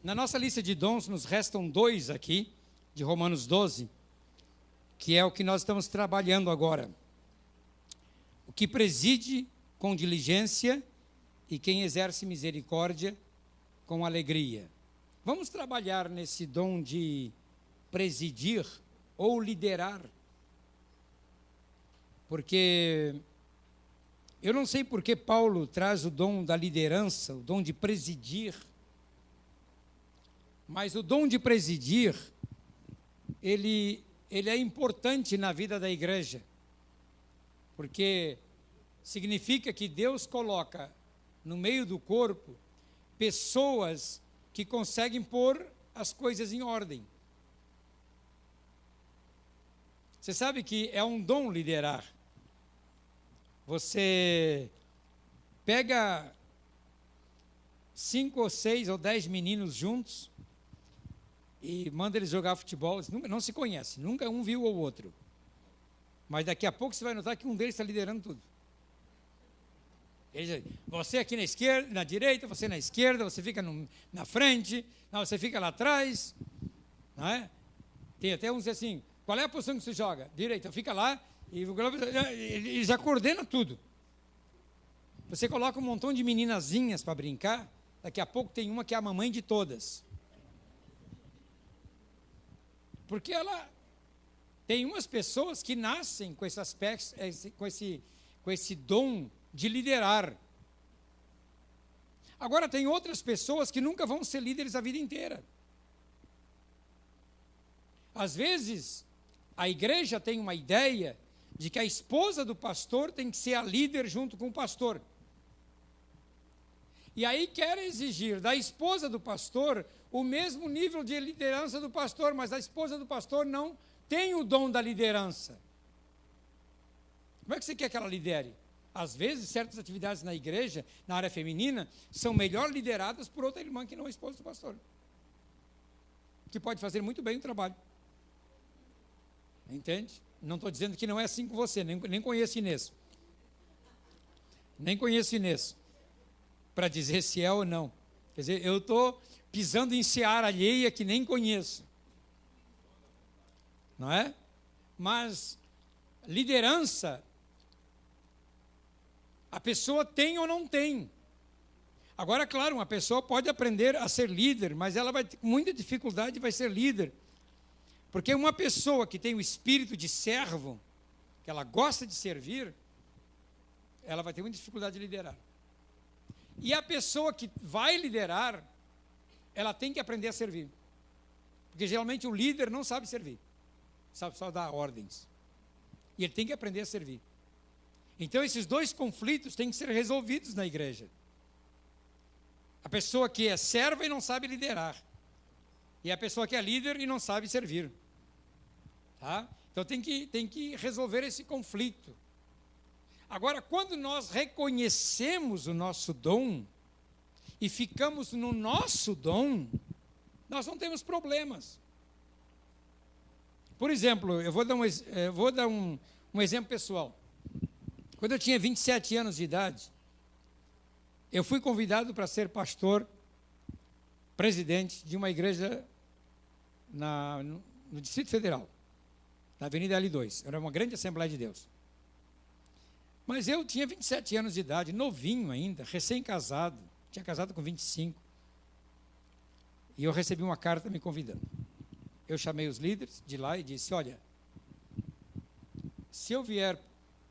Na nossa lista de dons, nos restam 2 aqui, de Romanos 12, que é o que nós estamos trabalhando agora. O que preside com diligência e quem exerce misericórdia com alegria. Vamos trabalhar nesse dom de presidir ou liderar. Porque eu não sei por que Paulo traz o dom da liderança, o dom de presidir. Mas o dom de presidir, ele é importante na vida da igreja. Porque significa que Deus coloca no meio do corpo pessoas que conseguem pôr as coisas em ordem. Você sabe que é um dom liderar. Você pega 5 ou 6 ou 10 meninos juntos e manda eles jogar futebol. Eles não se conhecem, nunca um viu o outro. Mas daqui a pouco você vai notar que um deles está liderando tudo. Você aqui na esquerda, na direita, você na esquerda, você fica na frente, não, você fica lá atrás. Não é? Tem até uns assim, qual é a posição que você joga? Direita, fica lá e ele já coordena tudo. Você coloca um montão de meninazinhas para brincar, daqui a pouco tem uma que é a mamãe de todas. Porque ela tem umas pessoas que nascem com esse aspecto, com esse dom de liderar. Agora tem outras pessoas que nunca vão ser líderes a vida inteira. Às vezes, a igreja tem uma ideia de que a esposa do pastor tem que ser a líder junto com o pastor. E aí quer exigir da esposa do pastor o mesmo nível de liderança do pastor, mas a esposa do pastor não tem o dom da liderança. Como é que você quer que ela lidere? Às vezes, certas atividades na igreja, na área feminina, são melhor lideradas por outra irmã que não a esposa do pastor, que pode fazer muito bem o trabalho. Entende? Não estou dizendo que não é assim com você, nem conheço Inês. Nem conheço Inês, para dizer se é ou não. Quer dizer, eu estou pisando em seara alheia que nem conheço. Não é? Mas liderança, a pessoa tem ou não tem. Agora, claro, uma pessoa pode aprender a ser líder, mas ela vai ter muita dificuldade e vai ser líder. Porque uma pessoa que tem o espírito de servo, que ela gosta de servir, ela vai ter muita dificuldade de liderar. E a pessoa que vai liderar, ela tem que aprender a servir. Porque geralmente o líder não sabe servir, sabe só dar ordens. E ele tem que aprender a servir. Então esses 2 conflitos têm que ser resolvidos na igreja. A pessoa que é serva e não sabe liderar. E a pessoa que é líder e não sabe servir. Tá? Então tem que resolver esse conflito. Agora, quando nós reconhecemos o nosso dom e ficamos no nosso dom, nós não temos problemas. Por exemplo, eu vou dar um exemplo pessoal. Quando eu tinha 27 anos de idade, eu fui convidado para ser pastor, presidente de uma igreja no Distrito Federal, na Avenida L2. Era uma grande Assembleia de Deus. Mas eu tinha 27 anos de idade, novinho ainda, recém-casado, tinha casado com 25. E eu recebi uma carta me convidando. Eu chamei os líderes de lá e disse, olha, se eu vier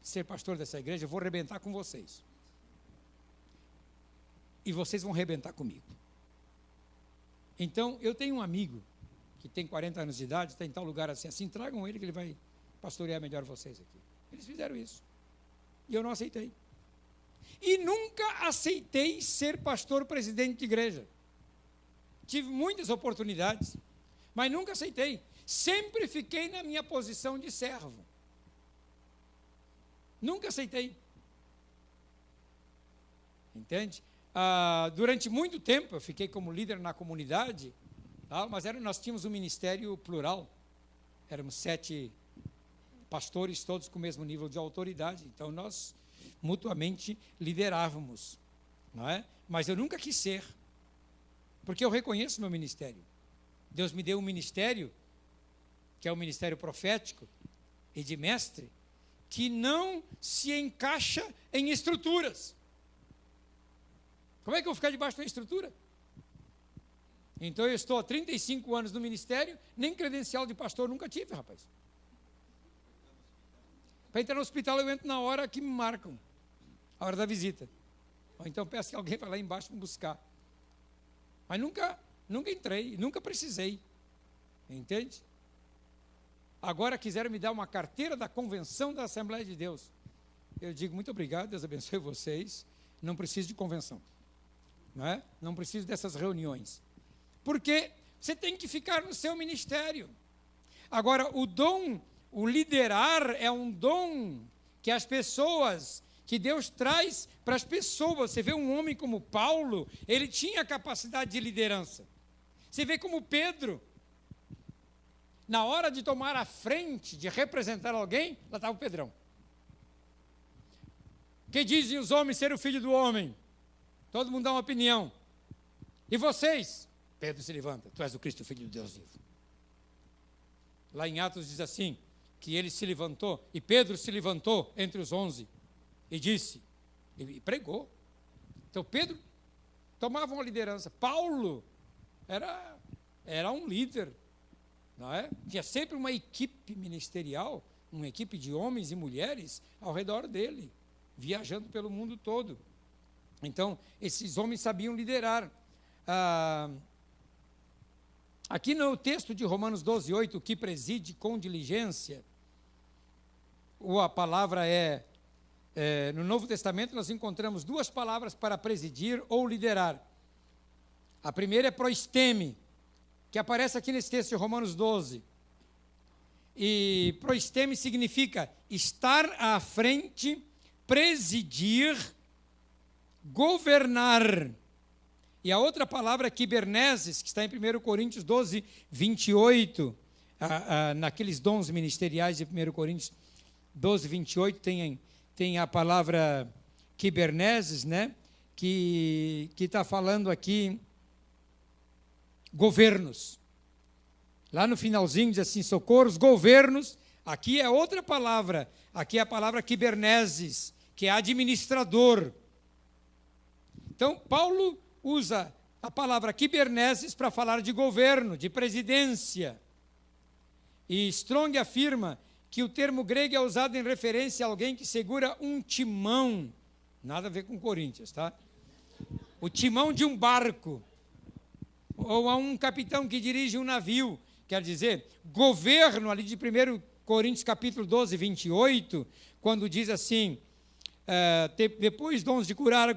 ser pastor dessa igreja, eu vou arrebentar com vocês. E vocês vão arrebentar comigo. Então, eu tenho um amigo que tem 40 anos de idade, está em tal lugar assim, tragam ele que ele vai pastorear melhor vocês aqui. Eles fizeram isso. E eu não aceitei. E nunca aceitei ser pastor presidente de igreja. Tive muitas oportunidades, mas nunca aceitei. Sempre fiquei na minha posição de servo. Nunca aceitei. Entende? Durante muito tempo, eu fiquei como líder na comunidade, mas nós tínhamos um ministério plural. Éramos 7 pastores, todos com o mesmo nível de autoridade. Então, nós mutuamente liderávamos. Não é? Mas eu nunca quis ser. porque eu reconheço meu ministério. Deus me deu um ministério, que é o ministério profético e de mestre, que não se encaixa em estruturas. Como é que eu vou ficar debaixo de uma estrutura? Então eu estou há 35 anos no ministério, nem credencial de pastor nunca tive, rapaz. Para entrar no hospital eu entro na hora que me marcam, a hora da visita. Ou então peço que alguém vá lá embaixo me buscar. Mas nunca entrei, nunca precisei. Entende? Agora quiseram me dar uma carteira da convenção da Assembleia de Deus. Eu digo, muito obrigado, Deus abençoe vocês. Não preciso de convenção. Não é? Não preciso dessas reuniões. Porque você tem que ficar no seu ministério. Agora, o dom, o liderar é um dom que as pessoas, que Deus traz para as pessoas. Você vê um homem como Paulo, ele tinha capacidade de liderança. Você vê como Pedro, na hora de tomar a frente, de representar alguém, lá estava o Pedrão. Que dizem os homens ser o filho do homem? Todo mundo dá uma opinião. E vocês? Pedro se levanta, tu és o Cristo, filho de Deus vivo. Lá em Atos diz assim, que ele se levantou, e Pedro se levantou entre os 11, e disse, e pregou. Então Pedro tomava uma liderança. Paulo era um líder, não é? Tinha sempre uma equipe ministerial, uma equipe de homens e mulheres ao redor dele, viajando pelo mundo todo. Então, esses homens sabiam liderar. Aqui no texto de Romanos 12:8, que preside com diligência, a palavra no Novo Testamento nós encontramos duas palavras para presidir ou liderar. A primeira é proisteme, que aparece aqui nesse texto de Romanos 12. E proisteme significa estar à frente, presidir, governar. E a outra palavra é kiberneses, que está em 1 Coríntios 12:28, naqueles dons ministeriais de 1 Coríntios 12:28, tem a palavra kiberneses, né? Que está falando aqui governos. Lá no finalzinho diz assim, socorros, governos. Aqui é outra palavra, aqui é a palavra kiberneses, que é administrador. Então, Paulo usa a palavra kiberneses para falar de governo, de presidência. E Strong afirma que o termo grego é usado em referência a alguém que segura um timão. Nada a ver com Coríntios, tá? O timão de um barco. Ou a um capitão que dirige um navio. Quer dizer, governo, ali de 1 Coríntios capítulo 12:28, quando diz assim, depois dons de curar,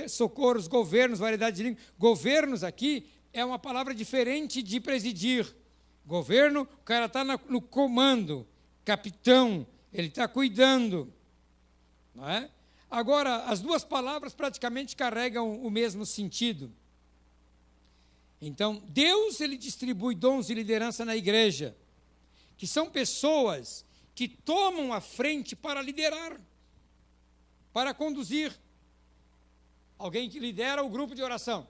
socorros, governos, variedade de língua. Governos aqui é uma palavra diferente de presidir. Governo, o cara está no comando, capitão, ele está cuidando. Não é? Agora, as duas palavras praticamente carregam o mesmo sentido. Então, Deus, ele distribui dons de liderança na igreja, que são pessoas que tomam a frente para liderar, para conduzir. Alguém que lidera o grupo de oração.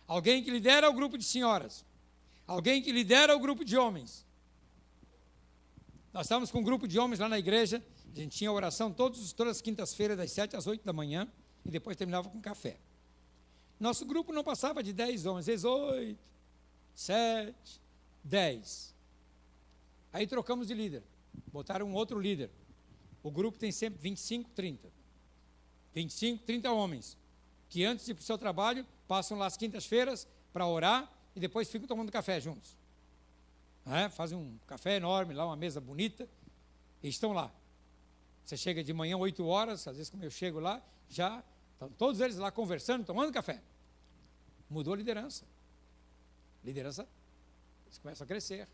Alguém que lidera o grupo de senhoras. Alguém que lidera o grupo de homens. Nós estávamos com um grupo de homens lá na igreja, a gente tinha oração todas as quintas-feiras, das 7 às 8 da manhã, e depois terminava com café. Nosso grupo não passava de 10 homens, 8, 7, 10. Aí trocamos de líder, botaram um outro líder. O grupo tem sempre 25, 30. 25, 30 homens, que antes de ir para o seu trabalho, passam lá às quintas-feiras para orar e depois ficam tomando café juntos. Fazem um café enorme lá, uma mesa bonita, e estão lá. Você chega de manhã, 8 horas, às vezes como eu chego lá, já estão todos eles lá conversando, tomando café. Mudou a liderança. Liderança, eles começam a crescer.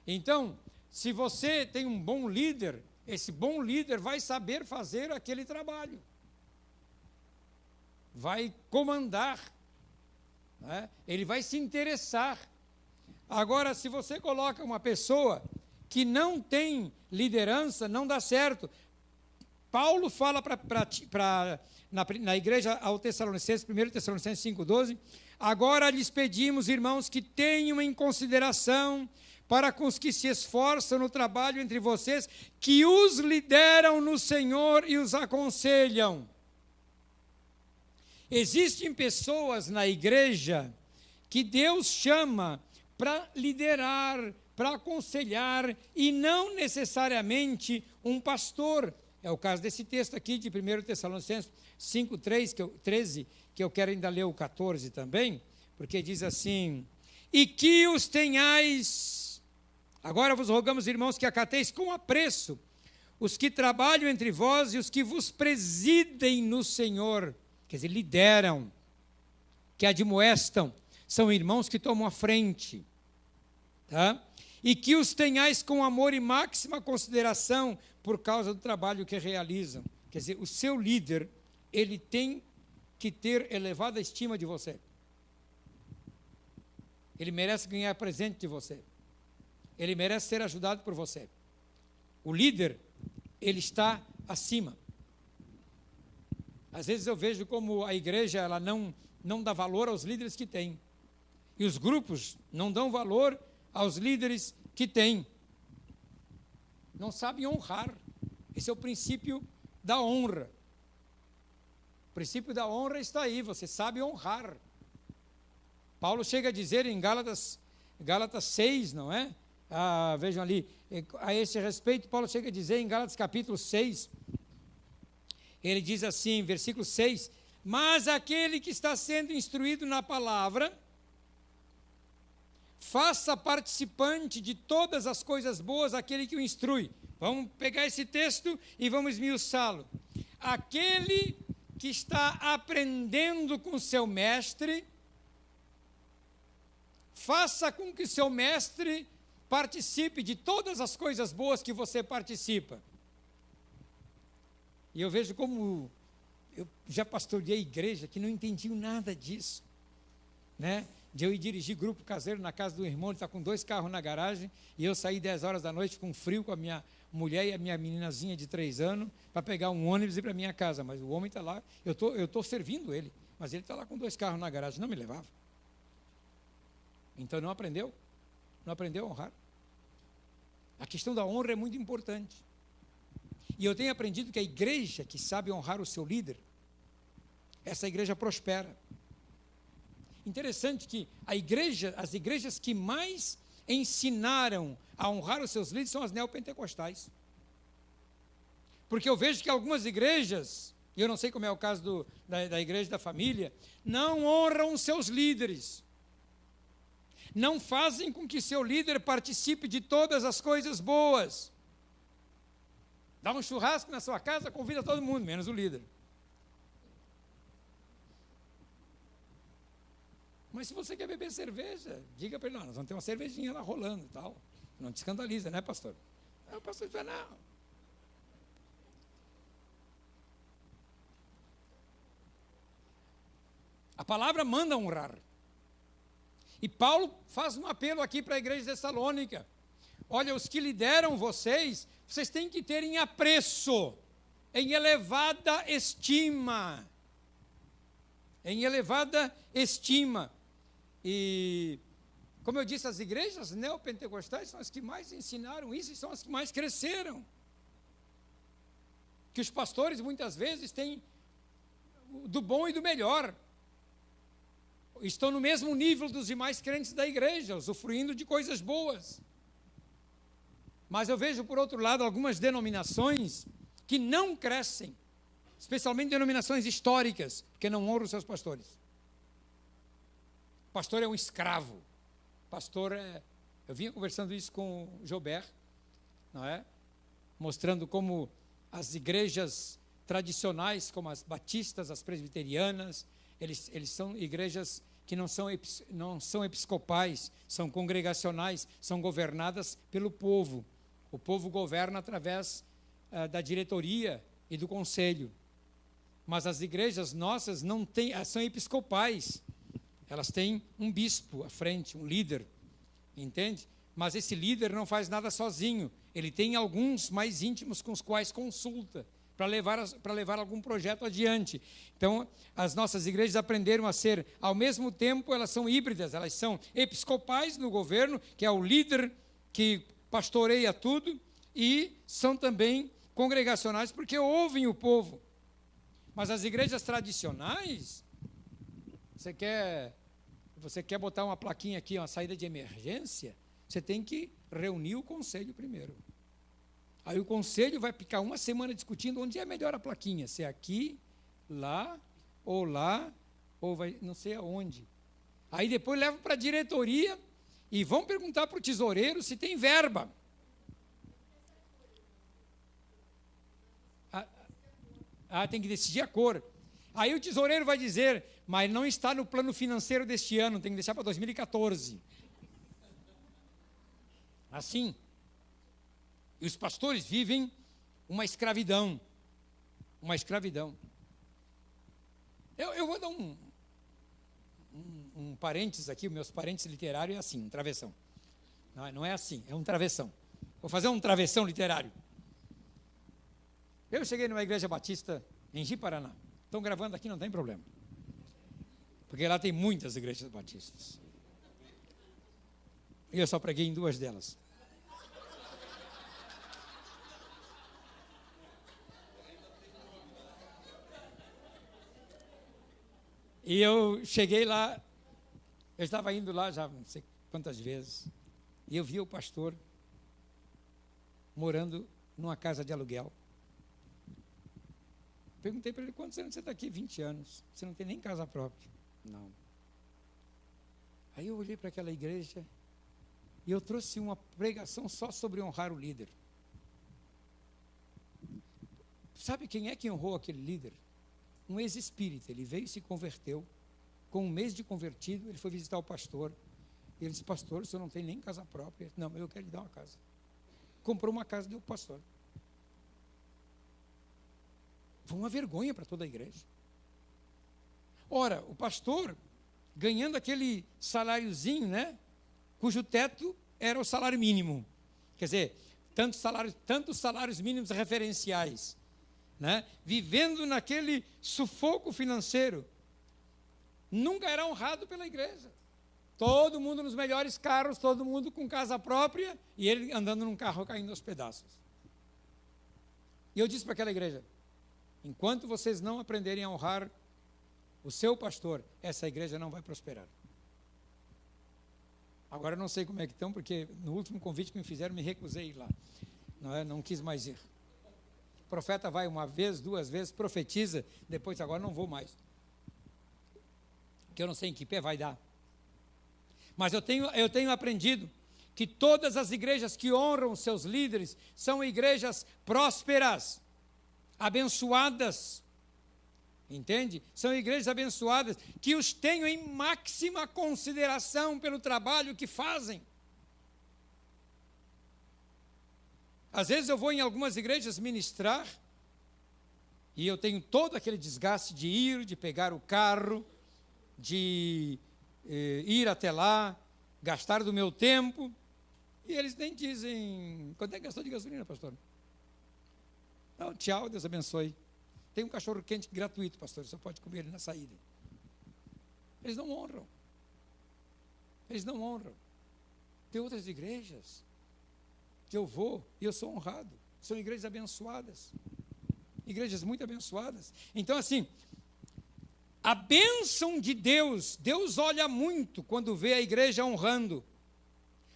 Então, se você tem um bom líder, esse bom líder vai saber fazer aquele trabalho. Vai comandar. Né? Ele vai se interessar. Agora, se você coloca uma pessoa que não tem liderança, não dá certo. Paulo fala na igreja ao Tessalonicenses, 1 Tessalonicenses 5,12, Agora lhes pedimos, irmãos, que tenham em consideração para com os que se esforçam no trabalho entre vocês, que os lideram no Senhor e os aconselham. Existem pessoas na igreja que Deus chama para liderar, para aconselhar, e não necessariamente um pastor. É o caso desse texto aqui de 1 Tessalonicenses 5:13, que eu quero ainda ler o 14 também, porque diz assim: e que os tenhais, agora vos rogamos, irmãos, que acateis com apreço os que trabalham entre vós e os que vos presidem no Senhor, quer dizer, lideram, que admoestam, são irmãos que tomam a frente, tá? E que os tenhais com amor e máxima consideração por causa do trabalho que realizam. Quer dizer, o seu líder, ele tem que ter elevada estima de você. Ele merece ganhar presente de você. Ele merece ser ajudado por você. O líder, ele está acima. Às vezes eu vejo como a igreja ela não dá valor aos líderes que tem. E os grupos não dão valor aos líderes que têm. Não sabem honrar. Esse é o princípio da honra. O princípio da honra está aí, você sabe honrar. Paulo chega a dizer em Gálatas 6, não é? Vejam ali, a esse respeito, Paulo chega a dizer em Gálatas capítulo 6, ele diz assim, versículo 6, mas aquele que está sendo instruído na palavra, faça participante de todas as coisas boas aquele que o instrui. Vamos pegar esse texto e vamos esmiuçá-lo. Aquele que está aprendendo com seu mestre, faça com que seu mestre participe de todas as coisas boas que você participa. E eu vejo como eu já pastoreei a igreja que não entendiam nada disso, né? De eu ir dirigir grupo caseiro na casa do irmão, ele está com 2 carros na garagem, e eu saí 10 horas da noite com frio com a minha mulher e a minha meninazinha de 3 anos, para pegar um ônibus e ir para a minha casa, mas o homem está lá, eu estou servindo ele, mas ele está lá com 2 carros na garagem, não me levava. Então não aprendeu a honrar. A questão da honra é muito importante. E eu tenho aprendido que a igreja que sabe honrar o seu líder, essa igreja prospera. Interessante que as igrejas que mais ensinaram a honrar os seus líderes são as neopentecostais. Porque eu vejo que algumas igrejas, e eu não sei como é o caso da igreja da família, não honram os seus líderes. Não fazem com que seu líder participe de todas as coisas boas. Dá um churrasco na sua casa, convida todo mundo, menos o líder. Mas se você quer beber cerveja, diga para ele, não, nós vamos ter uma cervejinha lá rolando e tal. Não te escandaliza, né, pastor? Não, o pastor diz, não. A palavra manda honrar. E Paulo faz um apelo aqui para a igreja de Tessalônica. Olha, os que lideram vocês têm que ter em apreço, em elevada estima. Em elevada estima. E, como eu disse, as igrejas neopentecostais são as que mais ensinaram isso e são as que mais cresceram. Que os pastores, muitas vezes, têm do bom e do melhor. Estão no mesmo nível dos demais crentes da igreja, usufruindo de coisas boas. Mas eu vejo, por outro lado, algumas denominações que não crescem, especialmente denominações históricas, porque não honram os seus pastores. O pastor é um escravo. Eu vinha conversando isso com o Joubert, não é? Mostrando como as igrejas tradicionais, como as batistas, as presbiterianas, eles são igrejas que não são episcopais, são congregacionais, são governadas pelo povo. O povo governa através da diretoria e do conselho. Mas as igrejas nossas não têm, são episcopais. Elas têm um bispo à frente, um líder, entende? Mas esse líder não faz nada sozinho. Ele tem alguns mais íntimos com os quais consulta. para levar algum projeto adiante. Então, as nossas igrejas aprenderam a ser, ao mesmo tempo, elas são híbridas, elas são episcopais no governo, que é o líder que pastoreia tudo, e são também congregacionais, porque ouvem o povo. Mas as igrejas tradicionais, você quer botar uma plaquinha aqui, uma saída de emergência, você tem que reunir o conselho primeiro. Aí o conselho vai ficar uma semana discutindo onde é melhor a plaquinha, se é aqui, lá, ou vai não sei aonde. Aí depois levam para a diretoria e vão perguntar para o tesoureiro se tem verba. Tem que decidir a cor. Aí o tesoureiro vai dizer, mas não está no plano financeiro deste ano, tem que deixar para 2014. Assim. E os pastores vivem uma escravidão. Uma escravidão. Eu vou dar um parênteses aqui, os meus parênteses literários é assim, um travessão. Não é assim, é um travessão. Vou fazer um travessão literário. Eu cheguei numa igreja batista em Ji-Paraná. Estão gravando aqui, não tem problema. Porque lá tem muitas igrejas batistas. E eu só preguei em 2 delas. E eu cheguei lá, eu estava indo lá já não sei quantas vezes, e eu vi o pastor morando numa casa de aluguel. Perguntei para ele, quantos anos você está aqui? 20 anos. Você não tem nem casa própria? Não. Aí eu olhei para aquela igreja e eu trouxe uma pregação só sobre honrar o líder. Sabe quem é que honrou aquele líder? Um ex-espírita. Ele veio e se converteu. Com 1 mês de convertido, ele foi visitar o pastor. E ele disse, pastor, o senhor não tem nem casa própria? Não, eu quero lhe dar uma casa. Comprou uma casa e deu para o pastor. Foi uma vergonha para toda a igreja. Ora, o pastor, ganhando aquele saláriozinho, né, cujo teto era o salário mínimo. Quer dizer, tantos salários mínimos referenciais, né, vivendo naquele sufoco financeiro, nunca era honrado pela igreja. Todo mundo nos melhores carros, todo mundo com casa própria, e ele andando num carro caindo aos pedaços. E eu disse para aquela igreja, enquanto vocês não aprenderem a honrar o seu pastor, essa igreja não vai prosperar. Agora eu não sei como é que estão, porque no último convite que me fizeram, me recusei a ir lá. Não quis mais ir. O profeta vai 1 vez, 2 vezes, profetiza, depois agora não vou mais. Que eu não sei em que pé vai dar. Mas eu tenho aprendido que todas as igrejas que honram seus líderes são igrejas prósperas, abençoadas, entende? São igrejas abençoadas, que os tenho em máxima consideração pelo trabalho que fazem. Às vezes eu vou em algumas igrejas ministrar, e eu tenho todo aquele desgaste de ir, de pegar o carro, de ir até lá, gastar do meu tempo, e eles nem dizem, quanto é que gastou de gasolina, pastor? Não, tchau, Deus abençoe. Tem um cachorro quente gratuito, pastor, você pode comer ele na saída. Eles não honram. Eles não honram. Tem outras igrejas que eu vou e eu sou honrado. São igrejas abençoadas. Igrejas muito abençoadas. Então, assim, a bênção de Deus, Deus olha muito quando vê a igreja honrando.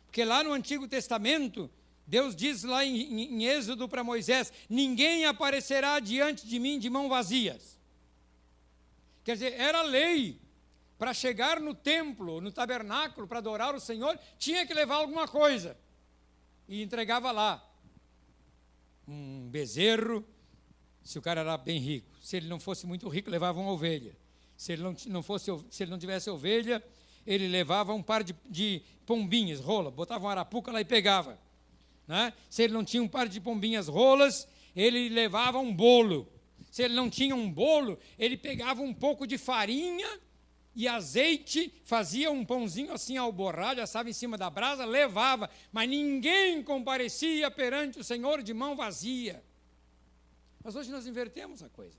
Porque lá no Antigo Testamento, Deus diz lá em Êxodo para Moisés, ninguém aparecerá diante de mim de mãos vazias. Quer dizer, era lei, para chegar no templo, no tabernáculo, para adorar o Senhor, tinha que levar alguma coisa. E entregava lá. Um bezerro, se o cara era bem rico. Se ele não fosse muito rico, levava uma ovelha. Se ele não tivesse ovelha, ele levava um par de pombinhas, rola, botava uma arapuca lá e pegava. Né? Se ele não tinha um par de pombinhas rolas, ele levava um bolo. Se ele não tinha um bolo, ele pegava um pouco de farinha e azeite, fazia um pãozinho assim ao borralho, assava em cima da brasa, levava. Mas ninguém comparecia perante o Senhor de mão vazia. Mas hoje nós invertemos a coisa.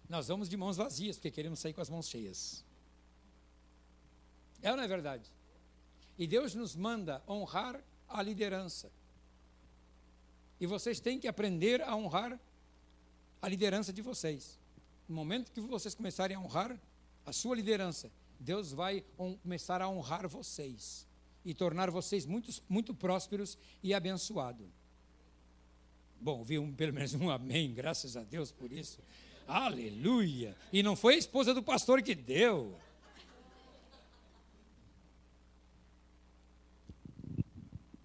Nós vamos de mãos vazias, porque queremos sair com as mãos cheias. É ou não é verdade? E Deus nos manda honrar a liderança. E vocês têm que aprender a honrar a liderança de vocês. No momento que vocês começarem a honrar a sua liderança, Deus vai começar a honrar vocês e tornar vocês muito prósperos e abençoados. Bom, vi pelo menos um amém, graças a Deus por isso. Aleluia! E não foi a esposa do pastor que deu.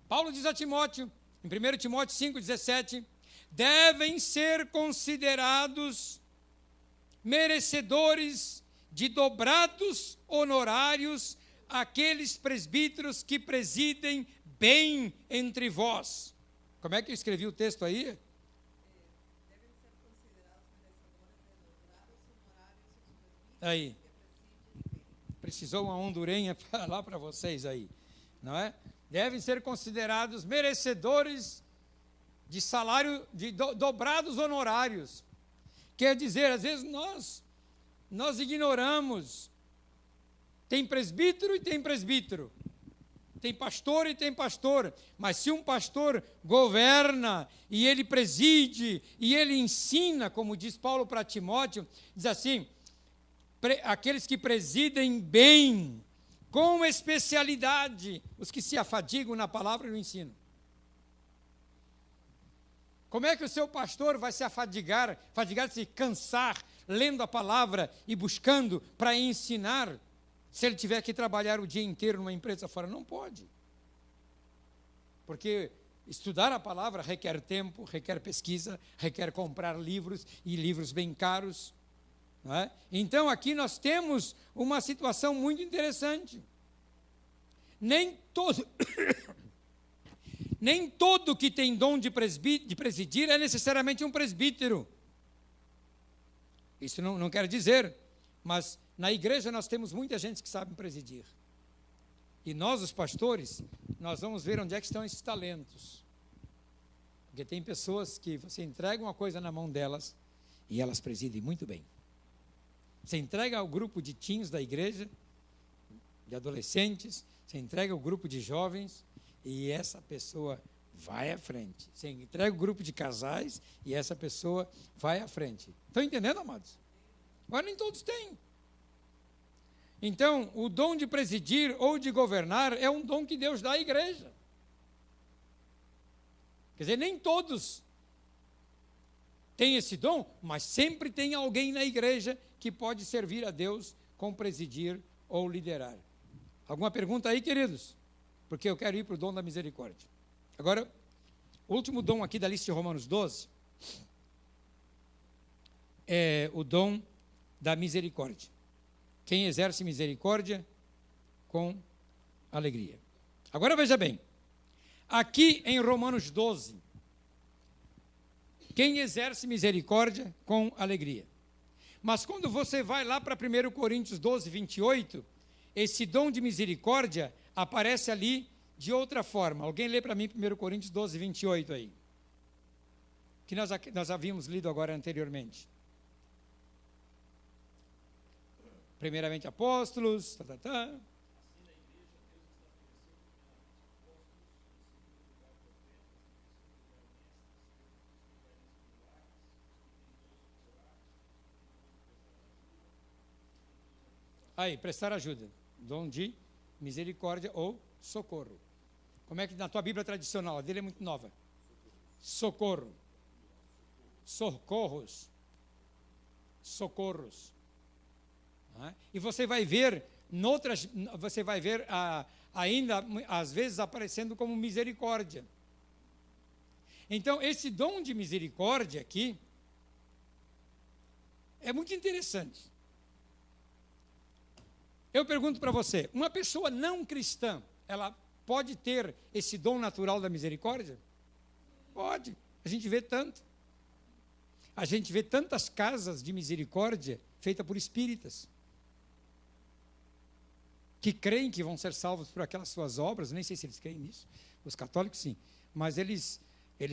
Paulo diz a Timóteo, em 1 Timóteo 5,17, devem ser considerados merecedores de dobrados honorários aqueles presbíteros que presidem bem entre vós. Como é que eu escrevi o texto aí? Devem ser considerados merecedores de dobrados honorários. Aí. Precisou uma hondurenha falar para vocês aí, não é? Devem ser considerados merecedores de salário, de dobrados honorários. Quer dizer, às vezes nós ignoramos. Tem presbítero e tem presbítero. Tem pastor e tem pastor. Mas se um pastor governa e ele preside e ele ensina, como diz Paulo para Timóteo, diz assim, aqueles que presidem bem, com especialidade, os que se afadigam na palavra e no ensino. Como é que o seu pastor vai se afadigar, se cansar, lendo a palavra e buscando para ensinar, se ele tiver que trabalhar o dia inteiro numa empresa fora? Não pode. Porque estudar a palavra requer tempo, requer pesquisa, requer comprar livros, e livros bem caros. Não é? Então, aqui nós temos uma situação muito interessante. Nem todo que tem dom de presidir é necessariamente um presbítero. Isso não quero dizer, mas na igreja nós temos muita gente que sabe presidir. E nós, os pastores, nós vamos ver onde é que estão esses talentos. Porque tem pessoas que você entrega uma coisa na mão delas e elas presidem muito bem. Você entrega ao grupo de teens da igreja, de adolescentes, você entrega ao grupo de jovens e essa pessoa vai à frente. Você entrega o grupo de casais e essa pessoa vai à frente. Estão entendendo, amados? Mas nem todos têm. Então, o dom de presidir ou de governar é um dom que Deus dá à igreja. Quer dizer, nem todos têm esse dom, mas sempre tem alguém na igreja que pode servir a Deus com presidir ou liderar. Alguma pergunta aí, queridos? Porque eu quero ir para o dom da misericórdia. Agora, o último dom aqui da lista de Romanos 12 é o dom da misericórdia. Quem exerce misericórdia com alegria. Agora veja bem, aqui em Romanos 12, quem exerce misericórdia com alegria. Mas quando você vai lá para 1 Coríntios 12, 28, esse dom de misericórdia aparece ali de outra forma. Alguém lê para mim 1 Coríntios 12, 28 aí. Que nós havíamos lido agora anteriormente. Primeiramente apóstolos, Aí, prestar ajuda. Dom de misericórdia ou socorro. Como é que na tua Bíblia tradicional? A dele é muito nova. Socorro. Socorros. Socorros. E você vai ver, ainda, às vezes, aparecendo como misericórdia. Então, esse dom de misericórdia aqui é muito interessante. Eu pergunto para você, uma pessoa não cristã, ela pode ter esse dom natural da misericórdia? Pode. A gente vê tanto. A gente vê tantas casas de misericórdia feitas por espíritas, que creem que vão ser salvos por aquelas suas obras. Nem sei se eles creem nisso. Os católicos sim, mas eles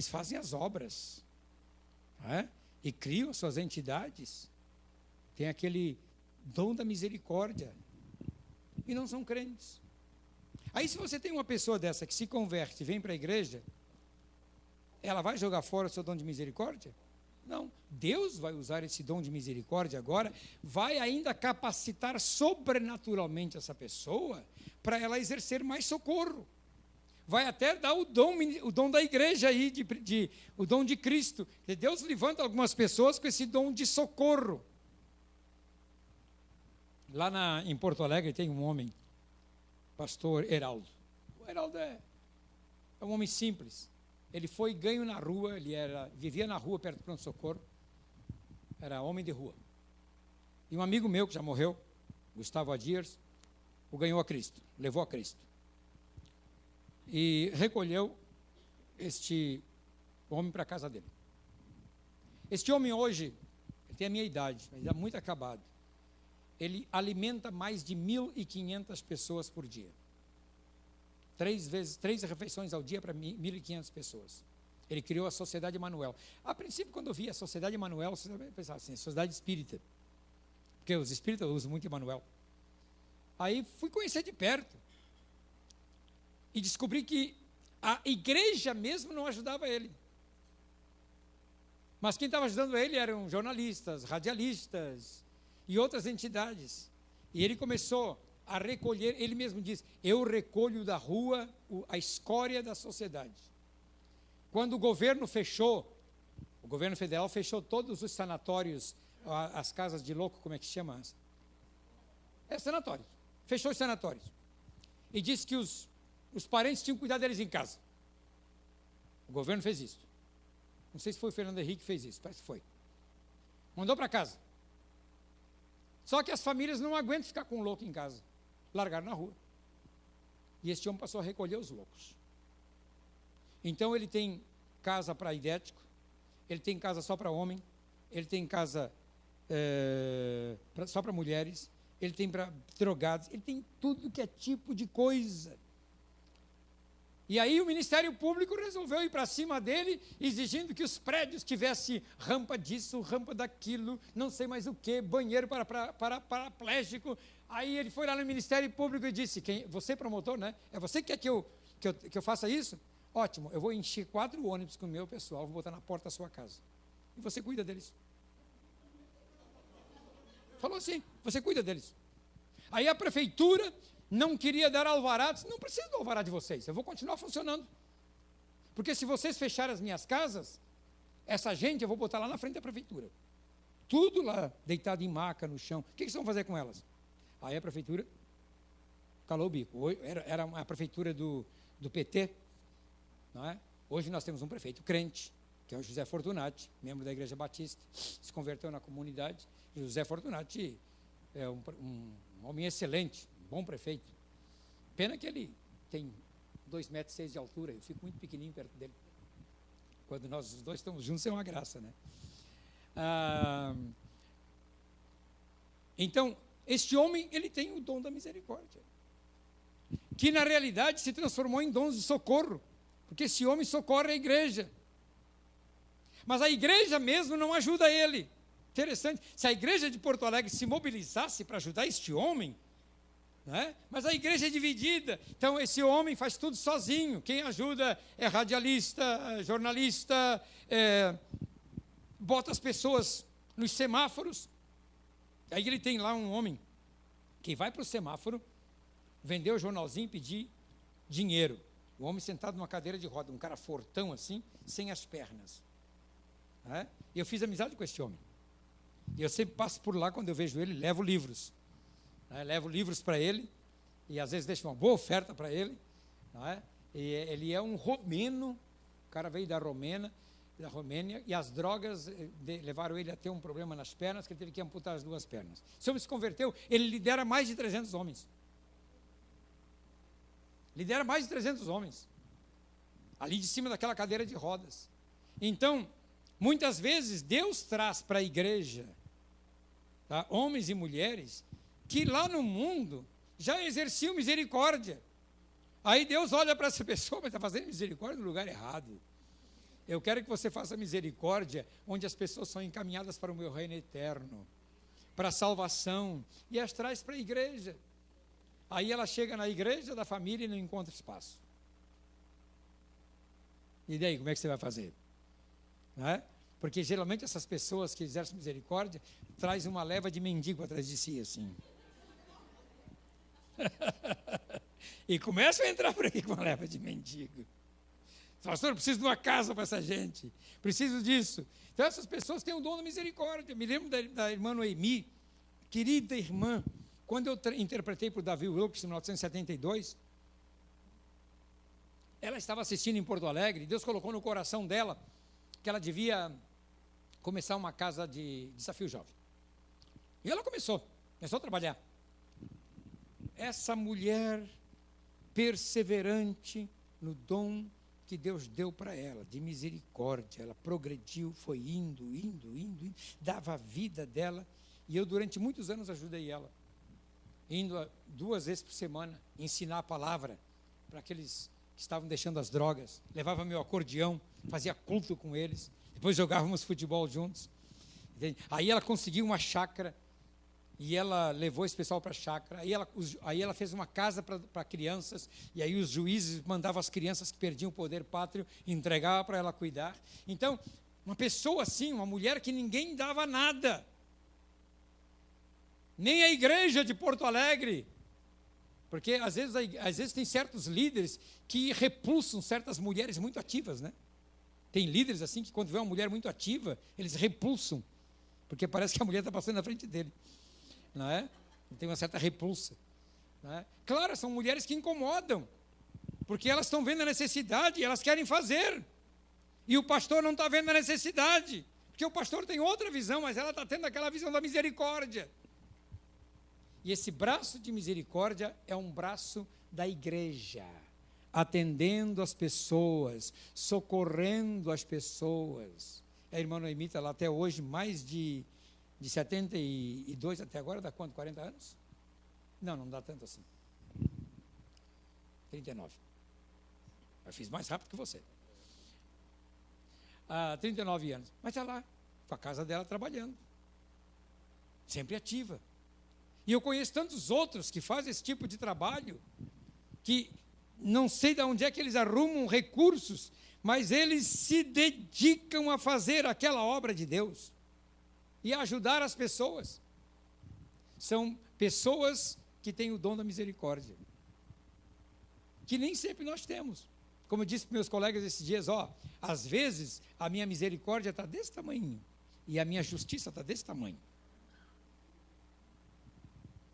fazem as obras. não é? E criam suas entidades, tem aquele dom da misericórdia, e não são crentes. Aí se você tem uma pessoa dessa que se converte e vem para a igreja, ela vai jogar fora o seu dom de misericórdia? Não, Deus vai usar esse dom de misericórdia agora, vai ainda capacitar sobrenaturalmente essa pessoa para ela exercer mais socorro. Vai até dar o dom da igreja aí, o dom de Cristo. E Deus levanta algumas pessoas com esse dom de socorro. Lá em Porto Alegre tem um homem, pastor Heraldo. O Heraldo é um homem simples. Ele foi ganho na rua, vivia na rua perto do pronto-socorro, era homem de rua. E um amigo meu que já morreu, Gustavo Adiers, o ganhou a Cristo, levou a Cristo. E recolheu este homem para a casa dele. Este homem hoje, ele tem a minha idade, mas é muito acabado. Ele alimenta mais de 1.500 pessoas por dia. 3 refeições ao dia para 1.500 pessoas. Ele criou a Sociedade Emanuel. A princípio, quando eu vi a Sociedade Emanuel, você vai pensar assim, Sociedade Espírita. Porque os espíritas usam muito Emanuel. Aí fui conhecer de perto. E descobri que a igreja mesmo não ajudava ele. Mas quem estava ajudando ele eram jornalistas, radialistas e outras entidades. E ele começou a recolher, ele mesmo diz, eu recolho da rua a escória da sociedade. Quando o governo federal fechou todos os sanatórios, as casas de louco, como é que chama? Sanatórios. Fechou os sanatórios. E disse que os parentes tinham que cuidar deles em casa. O governo fez isso. Não sei se foi o Fernando Henrique que fez isso, parece que foi. Mandou para casa. Só que as famílias não aguentam ficar com um louco em casa. Largaram na rua. E este homem passou a recolher os loucos. Então ele tem casa para idético, ele tem casa só para homem, ele tem casa só para mulheres, ele tem para drogados, ele tem tudo que é tipo de coisa. E aí o Ministério Público resolveu ir para cima dele, exigindo que os prédios tivessem rampa disso, rampa daquilo, não sei mais o que, banheiro para paraplégico. Aí ele foi lá no Ministério Público e disse, você promotor, né? É você que quer que eu faça isso? Ótimo, eu vou encher 4 ônibus com o meu pessoal, vou botar na porta da sua casa. E você cuida deles. Falou assim, você cuida deles. Aí a prefeitura não queria dar alvará, disse, não preciso do alvará de vocês, eu vou continuar funcionando. Porque se vocês fecharem as minhas casas, essa gente eu vou botar lá na frente da prefeitura. Tudo lá, deitado em maca, no chão. O que vocês vão fazer com elas? Aí a prefeitura calou o bico. Era a prefeitura do PT, não é? Hoje nós temos um prefeito crente, que é o José Fortunati, membro da Igreja Batista, se converteu na comunidade. E o José Fortunati é um homem excelente, um bom prefeito. Pena que ele tem 2,6 metros de altura, eu fico muito pequenininho perto dele. Quando nós os dois estamos juntos é uma graça, né? Então, este homem, ele tem o dom da misericórdia, que na realidade se transformou em dons de socorro, porque esse homem socorre a igreja. Mas a igreja mesmo não ajuda ele. Interessante, se a igreja de Porto Alegre se mobilizasse para ajudar este homem, né? Mas a igreja é dividida, então esse homem faz tudo sozinho. Quem ajuda é radialista, jornalista, bota as pessoas nos semáforos. Aí ele tem lá um homem que vai para o semáforo, vender o jornalzinho e pedir dinheiro. O homem sentado numa cadeira de roda, um cara fortão assim, sem as pernas. Né? E eu fiz amizade com esse homem. E eu sempre passo por lá, quando eu vejo ele, levo livros. Né? Levo livros para ele, e às vezes deixo uma boa oferta para ele. Né? E ele é um romeno, o cara veio da Romênia, e as drogas levaram ele a ter um problema nas pernas, que ele teve que amputar as 2 pernas. Esse homem se converteu, ele lidera mais de 300 homens. Lidera mais de 300 homens. Ali de cima daquela cadeira de rodas. Então, muitas vezes, Deus traz para a igreja, tá, homens e mulheres, que lá no mundo já exerciam misericórdia. Aí Deus olha para essa pessoa, mas está fazendo misericórdia no lugar errado. Eu quero que você faça misericórdia onde as pessoas são encaminhadas para o meu reino eterno, para a salvação, e as traz para a igreja. Aí ela chega na igreja da família e não encontra espaço. E daí, como é que você vai fazer? Não é? Porque geralmente essas pessoas que exercem misericórdia trazem uma leva de mendigo atrás de si, assim. E começam a entrar por aqui com uma leva de mendigo. Pastor, eu preciso de uma casa para essa gente. Preciso disso. Então essas pessoas têm o dom da misericórdia. Me lembro da irmã Noemi, querida irmã, quando eu interpretei para o Davi Wilkes em 1972, ela estava assistindo em Porto Alegre, Deus colocou no coração dela que ela devia começar uma casa de desafio jovem. E ela começou a trabalhar. Essa mulher perseverante no dom que Deus deu para ela, de misericórdia, ela progrediu, foi indo, dava a vida dela, e eu durante muitos anos ajudei ela, indo 2 vezes por semana, ensinar a palavra para aqueles que estavam deixando as drogas, levava meu acordeão, fazia culto com eles, depois jogávamos futebol juntos. Aí ela conseguiu uma chácara, e ela levou esse pessoal para a chácara, aí ela fez uma casa para crianças, e aí os juízes mandavam as crianças que perdiam o poder pátrio, entregavam para ela cuidar. Então, uma pessoa assim, uma mulher que ninguém dava nada, nem a igreja de Porto Alegre, porque às vezes tem certos líderes que repulsam certas mulheres muito ativas, né? Tem líderes assim que quando vê uma mulher muito ativa, eles repulsam, porque parece que a mulher está passando na frente dele. Não é? Tem uma certa repulsa. Não é? Claro, são mulheres que incomodam, porque elas estão vendo a necessidade e elas querem fazer. E o pastor não está vendo a necessidade, porque o pastor tem outra visão, mas ela está tendo aquela visão da misericórdia. E esse braço de misericórdia é um braço da igreja, atendendo as pessoas, socorrendo as pessoas. A irmã Noemi está lá até hoje, mais de 72 até agora, dá quanto? 40 anos? Não dá tanto assim. 39. Eu fiz mais rápido que você. 39 anos. Mas está lá, com a casa dela trabalhando. Sempre ativa. E eu conheço tantos outros que fazem esse tipo de trabalho, que não sei de onde é que eles arrumam recursos, mas eles se dedicam a fazer aquela obra de Deus e a ajudar as pessoas. São pessoas que têm o dom da misericórdia, que nem sempre nós temos. Como eu disse para meus colegas esses dias, às vezes a minha misericórdia está desse tamanho e a minha justiça está desse tamanho.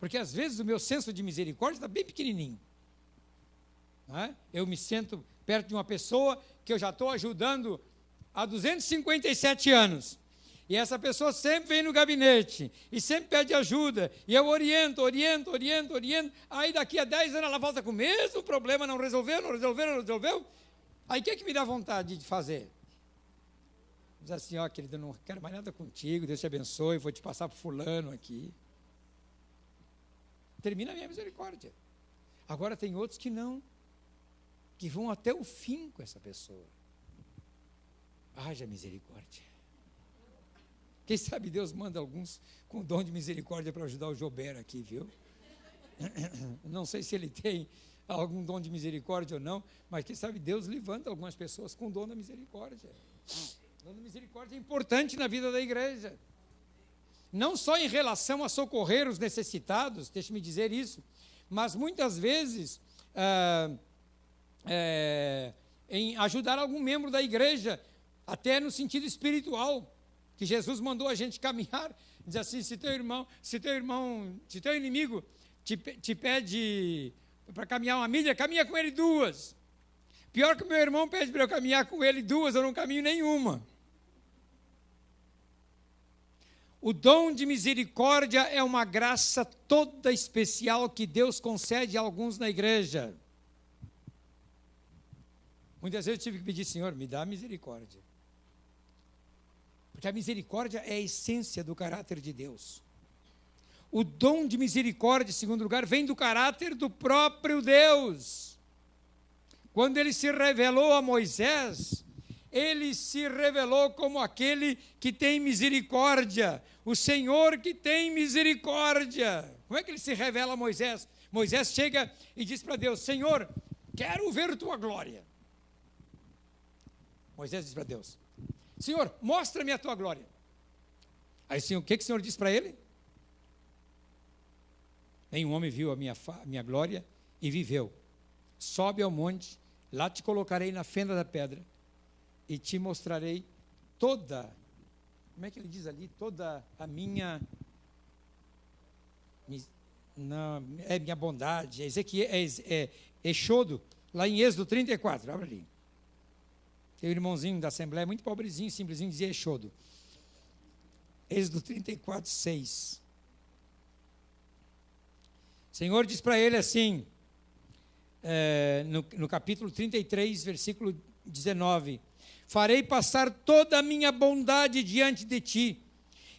Porque às vezes o meu senso de misericórdia está bem pequenininho. Não é? Eu me sento perto de uma pessoa que eu já estou ajudando há 257 anos. E essa pessoa sempre vem no gabinete e sempre pede ajuda. E eu oriento. Aí daqui a 10 anos ela volta com o mesmo problema, não resolveu. Aí o que me dá vontade de fazer? Diz assim, querido, eu não quero mais nada contigo, Deus te abençoe, vou te passar para fulano aqui. Termina a minha misericórdia. Agora tem outros que não, que vão até o fim com essa pessoa. Haja misericórdia. Quem sabe Deus manda alguns com dom de misericórdia para ajudar o Jober aqui, viu? Não sei se ele tem algum dom de misericórdia ou não, mas quem sabe Deus levanta algumas pessoas com dom da misericórdia. O dom da misericórdia é importante na vida da igreja. Não só em relação a socorrer os necessitados, deixe-me dizer isso, mas muitas vezes em ajudar algum membro da igreja, até no sentido espiritual, que Jesus mandou a gente caminhar, diz assim, se teu inimigo te pede para caminhar 1 milha, caminha com ele 2. Pior que o meu irmão pede para eu caminhar com ele 2, eu não caminho nenhuma. O dom de misericórdia é uma graça toda especial que Deus concede a alguns na igreja. Muitas vezes eu tive que pedir, Senhor, me dá misericórdia. Porque a misericórdia é a essência do caráter de Deus. O dom de misericórdia, em segundo lugar, vem do caráter do próprio Deus. Quando ele se revelou a Moisés, ele se revelou como aquele que tem misericórdia, o Senhor que tem misericórdia. Como é que ele se revela a Moisés? Moisés chega e diz para Deus: Senhor, quero ver tua glória. Moisés diz para Deus: Senhor, mostra-me a tua glória. Aí o que o Senhor diz para ele? Nenhum homem viu a minha glória e viveu. Sobe ao monte, lá te colocarei na fenda da pedra e te mostrarei toda, como é que ele diz ali? Toda a minha, minha bondade. Exodo, lá em Êxodo 34, abre ali. Tem um irmãozinho da Assembleia, muito pobrezinho, simplesinho, dizia Exodo. Êxodo 34, 6. O Senhor diz para ele assim, no capítulo 33, versículo 19: farei passar toda a minha bondade diante de ti,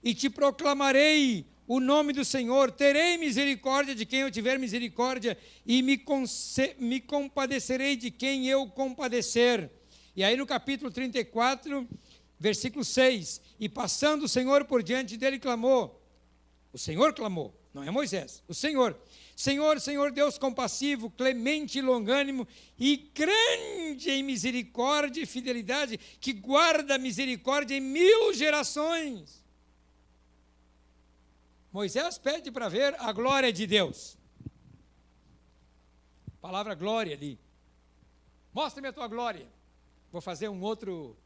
e te proclamarei o nome do Senhor, terei misericórdia de quem eu tiver misericórdia, e me compadecerei de quem eu compadecer. E aí no capítulo 34, versículo 6, e passando o Senhor por diante dele, clamou. O Senhor clamou, não é Moisés, o Senhor: Senhor, Senhor Deus compassivo, clemente e longânimo, e grande em misericórdia e fidelidade, que guarda a misericórdia em 1000 gerações. Moisés pede para ver a glória de Deus. A palavra glória ali. Mostra-me a tua glória. Vou fazer um outro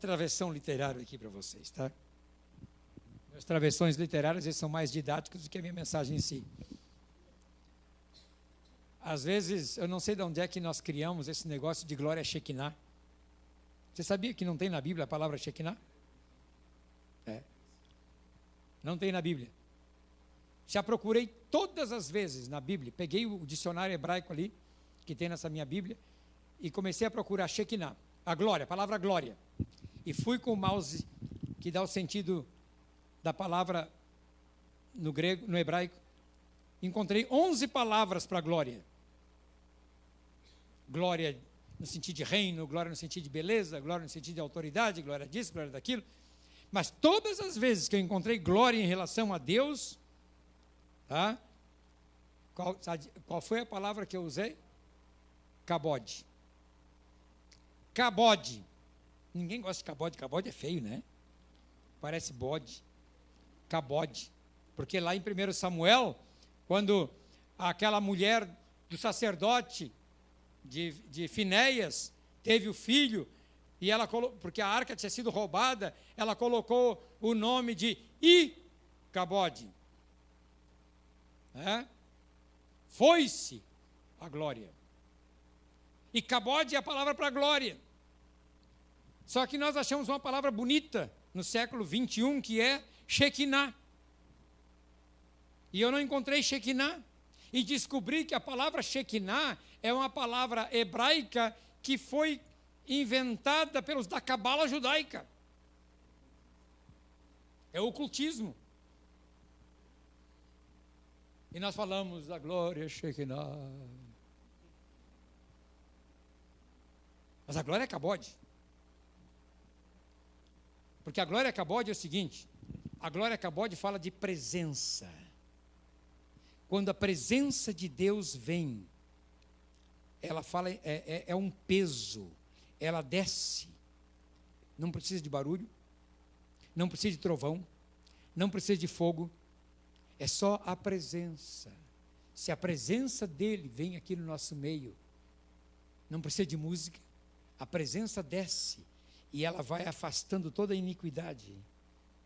travessão literário aqui para vocês, tá? As travessões literárias, eles são mais didáticos do que a minha mensagem em si. Às vezes, eu não sei de onde é que nós criamos esse negócio de glória Shekinah. Você sabia que não tem na Bíblia a palavra Shekinah? Não tem na Bíblia. Já procurei todas as vezes na Bíblia, peguei o dicionário hebraico ali, que tem nessa minha Bíblia, e comecei a procurar Shekinah, a glória, a palavra glória. E fui com o mouse que dá o sentido da palavra no grego, no hebraico. Encontrei 11 palavras para glória. Glória no sentido de reino, glória no sentido de beleza, glória no sentido de autoridade, glória disso, glória daquilo. Mas todas as vezes que eu encontrei glória em relação a Deus, tá? Qual foi a palavra que eu usei? Cabode. Cabode. Ninguém gosta de cabode. Cabode é feio, né? Parece bode. Cabode. Porque lá em 1 Samuel, quando aquela mulher do sacerdote de Finéias teve o filho, e ela porque a arca tinha sido roubada, ela colocou o nome de Icabode. Foi-se a glória. Icabode é a palavra para glória. Só que nós achamos uma palavra bonita no século 21, que é Shekinah. E eu não encontrei Shekinah. E descobri que a palavra Shekinah é uma palavra hebraica que foi inventada pelos da cabala judaica. É o ocultismo. E nós falamos da glória Shekinah. Mas a glória é cabode. Porque a glória cabode é o seguinte: a glória cabode fala de presença. Quando a presença de Deus vem, ela fala, é um peso, ela desce. Não precisa de barulho, não precisa de trovão, não precisa de fogo, é só a presença. Se a presença dele vem aqui no nosso meio, não precisa de música, a presença desce e ela vai afastando toda a iniquidade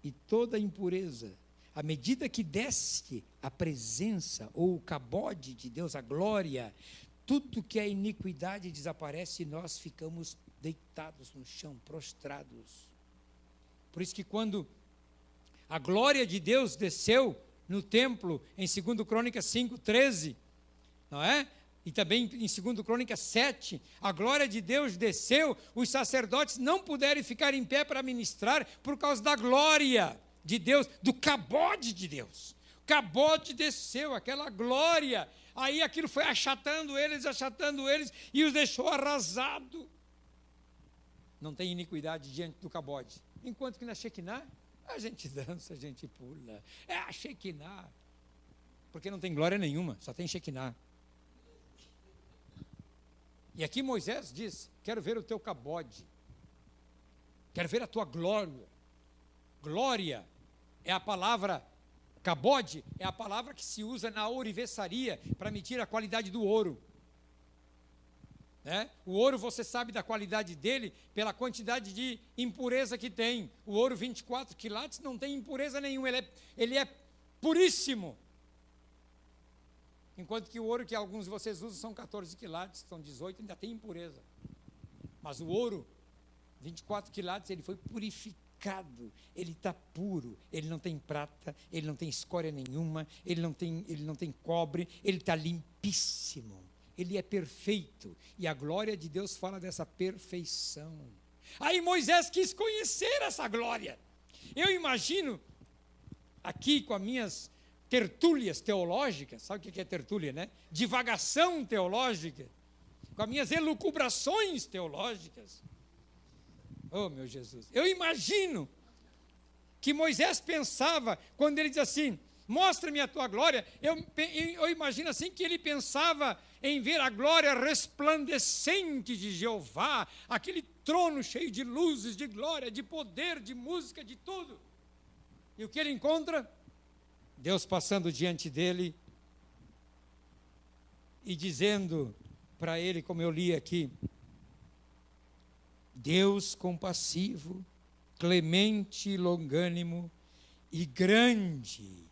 e toda a impureza. À medida que desce a presença ou o cabode de Deus, a glória, tudo que é iniquidade desaparece e nós ficamos deitados no chão, prostrados. Por isso que quando a glória de Deus desceu no templo, em 2 Crônicas 5:13, não é? E também em 2 Crônicas 7, a glória de Deus desceu, os sacerdotes não puderam ficar em pé para ministrar por causa da glória de Deus, do cabode de Deus. O cabode desceu, aquela glória, aí aquilo foi achatando eles, e os deixou arrasado. não tem iniquidade diante do cabode. Enquanto que na Shekinah, a gente dança, a gente pula. É a Shekinah. Porque não tem glória nenhuma, só tem Shekinah. E aqui Moisés diz, quero ver o teu cabode. Quero ver a tua glória. Glória é a palavra, cabode é a palavra que se usa na ourivesaria para medir a qualidade do ouro. Né? O ouro, você sabe da qualidade dele pela quantidade de impureza que tem. O ouro 24 quilates não tem impureza nenhuma, ele é puríssimo. Enquanto que o ouro que alguns de vocês usam são 14 quilates, são 18, ainda tem impureza. Mas o ouro, 24 quilates, ele foi purificado, ele está puro, ele não tem prata, ele não tem escória nenhuma, ele não tem cobre, ele está limpíssimo, ele é perfeito. E a glória de Deus fala dessa perfeição. Aí Moisés quis conhecer essa glória. Eu imagino, aqui com as minhas tertúlias teológicas, sabe o que é tertúlia, né? Divagação teológica, com as minhas elucubrações teológicas. Oh, meu Jesus, eu imagino que Moisés pensava, quando ele diz assim, mostra-me a tua glória, eu imagino assim que ele pensava em ver a glória resplandecente de Jeová, aquele trono cheio de luzes, de glória, de poder, de música, de tudo. E o que ele encontra? Deus passando diante dele e dizendo para ele, como eu li aqui, Deus compassivo, clemente, longânimo e grande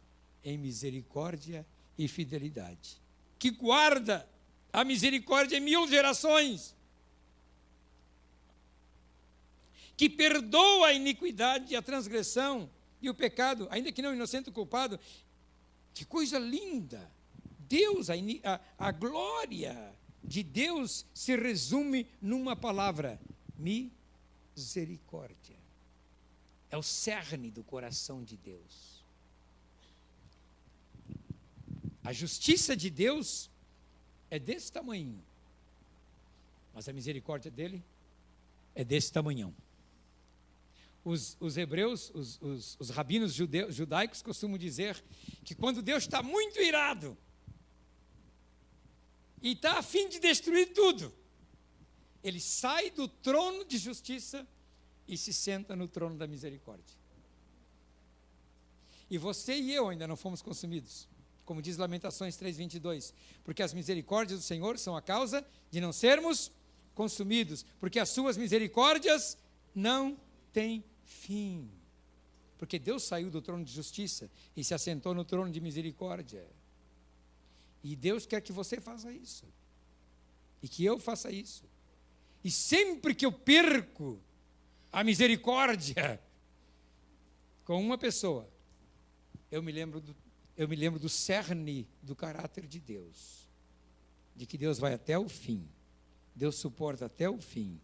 em misericórdia e fidelidade, que guarda a misericórdia em 1000 gerações, que perdoa a iniquidade e a transgressão e o pecado, ainda que não inocente o culpado. Que coisa linda! Deus, a glória de Deus se resume numa palavra: misericórdia. É o cerne do coração de Deus. A justiça de Deus é desse tamanho, mas a misericórdia dele é desse tamanhão. Os hebreus, os rabinos judaicos costumam dizer que quando Deus está muito irado e está a fim de destruir tudo, ele sai do trono de justiça e se senta no trono da misericórdia. E você e eu ainda não fomos consumidos, como diz Lamentações 3:22, porque as misericórdias do Senhor são a causa de não sermos consumidos, porque as suas misericórdias não têm fim, porque Deus saiu do trono de justiça e se assentou no trono de misericórdia. E Deus quer que você faça isso, e que eu faça isso. E sempre que eu perco a misericórdia com uma pessoa, eu me lembro do cerne do caráter de Deus, de que Deus vai até o fim, Deus suporta até o fim.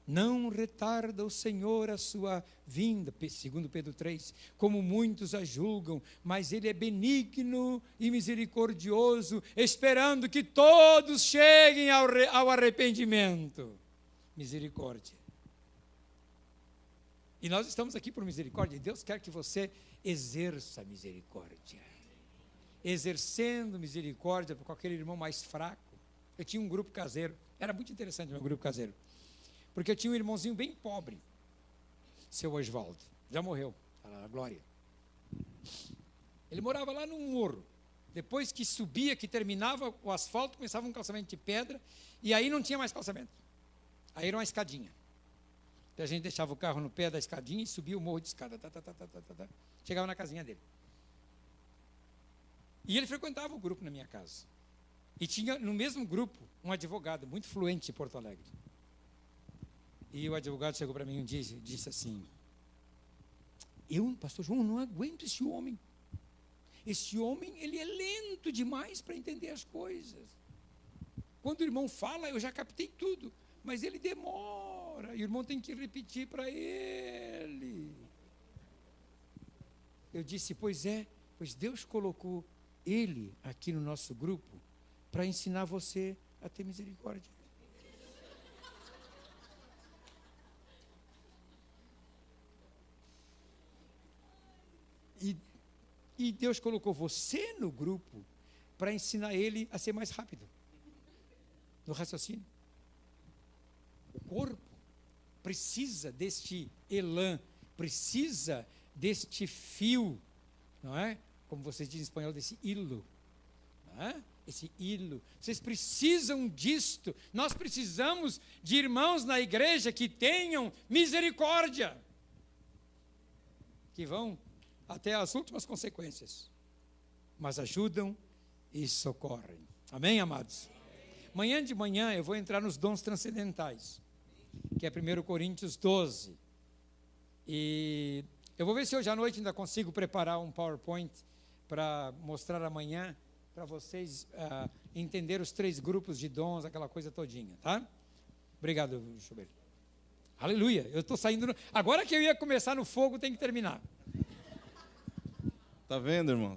Não retarda o Senhor a sua vinda, segundo Pedro 3, como muitos a julgam, mas Ele é benigno e misericordioso, esperando que todos cheguem ao arrependimento. Misericórdia. E nós estamos aqui por misericórdia, e Deus quer que você exerça misericórdia. Exercendo misericórdia com aquele irmão mais fraco. Eu tinha um grupo caseiro, era muito interessante o meu grupo caseiro. Porque eu tinha um irmãozinho bem pobre, seu Oswaldo, já morreu, a glória. Ele morava lá num morro. Depois que subia, que terminava o asfalto, começava um calçamento de pedra, e aí não tinha mais calçamento. Aí era uma escadinha. Então a gente deixava o carro no pé da escadinha e subia o morro de escada. Chegava na casinha dele. E ele frequentava o grupo na minha casa. E tinha no mesmo grupo um advogado muito fluente de Porto Alegre. E o advogado chegou para mim um dia e disse assim: eu, pastor João, não aguento esse homem. Esse homem, ele é lento demais para entender as coisas. Quando o irmão fala, eu já captei tudo, mas ele demora, e o irmão tem que repetir para ele. Eu disse: pois Deus colocou ele aqui no nosso grupo para ensinar você a ter misericórdia. E Deus colocou você no grupo para ensinar ele a ser mais rápido no raciocínio. O corpo precisa deste elan, precisa deste fio, não é? Como vocês dizem em espanhol, desse hilo, não é? Esse hilo. Vocês precisam disto. Nós precisamos de irmãos na igreja que tenham misericórdia, que vão até as últimas consequências, mas ajudam e socorrem. Amém, amados? Amanhã de manhã eu vou entrar nos dons transcendentais, que é 1 Coríntios 12. E eu vou ver se hoje à noite ainda consigo preparar um PowerPoint para mostrar amanhã, para vocês entender os 3 grupos de dons, aquela coisa todinha, tá? Obrigado, Chuber. Aleluia, eu estou saindo. Agora que eu ia começar no fogo, tem que terminar. Tá vendo, irmão?